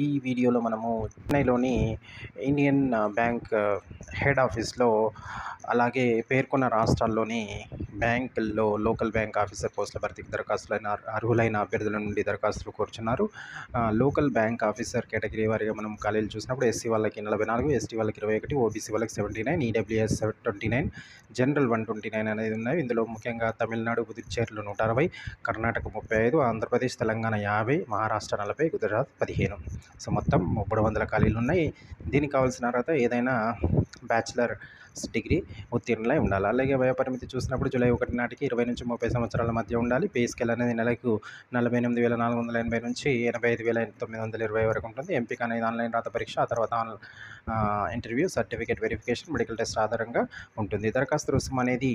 ఈ వీడియోలో మనము చెన్నైలోని ఇండియన్ బ్యాంక్ హెడ్ ఆఫీస్లో, అలాగే పేర్కొన్న రాష్ట్రాల్లోని బ్యాంకుల్లో లోకల్ బ్యాంక్ ఆఫీసర్ పోస్టుల భర్తీకి అర్హులైన అభ్యర్థుల నుండి దరఖాస్తులు కోరుచున్నారు. లోకల్ బ్యాంక్ ఆఫీసర్ కేటగిరీ వారీగా మనం ఖాళీలు చూసినప్పుడు ఎస్సీ వాళ్ళకి 44, ఎస్టీ వాళ్ళకి 21, ఓబీసీ వాళ్ళకి 79, ఈడబ్ల్యూఎస్ 29, జనరల్ 129 అనేది ఉన్నాయి. ఇందులో ముఖ్యంగా తమిళనాడు, పుదుచ్చేరిలో 160, కర్ణాటక 35, ఆంధ్రప్రదేశ్, తెలంగాణ 50, మహారాష్ట్ర 40, గుజరాత్ 15. సో మొత్తం 300 ఖాళీలు ఉన్నాయి. దీనికి కావాల్సిన అర్హత ఏదైనా బ్యాచిలర్ డిగ్రీ ఉత్తీర్ణులై ఉండాలి. అలాగే వయోపరిమితి చూసినప్పుడు జూలై 1 నాటికి 20 నుంచి 30 సంవత్సరాల మధ్య ఉండాలి. పే స్కేల్ అనేది నెలకు 48,480 నుంచి 85,920 వరకు ఉంటుంది. ఎంపిక అనేది ఆన్లైన్ రాత పరీక్ష, ఆ తర్వాత interview, certificate verification, medical test ఆధారంగా ఉంటుంది. దరఖాస్తు రుసుము అనేది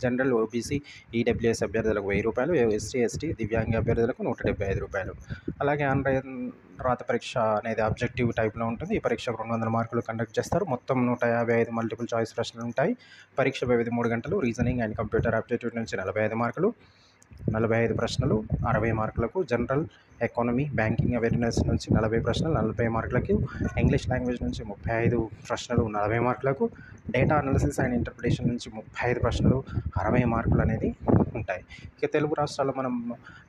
జనరల్, ఓబీసీ, ఈడబ్ల్యూఎస్ అభ్యర్థులకు రూ. 1000, ఎస్సీ, ఎస్టీ, దివ్యాంగ అభ్యర్థులకు రూ. 175. అలాగే ఆన్లైన్ రాత పరీక్ష అనేది ఆబ్జెక్టివ్ టైప్లో ఉంటుంది. ఈ పరీక్షకు 200 మార్కులు కండక్ట్ చేస్తారు. మొత్తం 155 మల్టిపుల్ చాయిస్ ప్రశ్నలు ఉంటాయి. పరీక్ష వ్యవధి 3 గంటలు. రీజనింగ్ అండ్ కంప్యూటర్ ఆప్టిట్యూడ్ నుంచి 45 మార్కులు, 45 ప్రశ్నలు 60 మార్కులకు. జనరల్, ఎకానమీ, బ్యాంకింగ్ అవేర్నెస్ నుంచి 40 ప్రశ్నలు 40 మార్కులకు. ఇంగ్లీష్ లాంగ్వేజ్ నుంచి 35 ప్రశ్నలు 40 మార్కులకు. డేటా అనాలిసిస్ అండ్ ఇంటర్ప్రిటేషన్ నుంచి 35 ప్రశ్నలు 60 మార్కులు అనేది ఉంటాయి. ఇక తెలుగు రాష్ట్రాల్లో మనం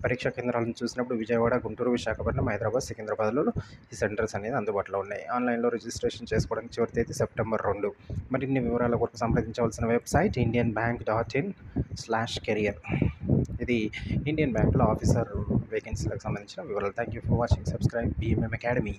పరీక్షా కేంద్రాలను చూసినప్పుడు విజయవాడ, గుంటూరు, విశాఖపట్నం, హైదరాబాద్, సికింద్రాబాద్లో ఈ సెంటర్స్ అనేది అందుబాటులో ఉన్నాయి. ఆన్లైన్లో రిజిస్ట్రేషన్ చేసుకోవడానికి చివరి తేదీ సెప్టెంబర్ 2. మరిన్ని వివరాల కొరకు సంప్రదించవలసిన వెబ్సైట్ indianbank.in/career. ఇది ఇండియన్ బ్యాంక్లో ఆఫీసర్ వేకెన్సీలకు సంబంధించిన వివరాలు. Thank you for watching. Subscribe BMM Academy.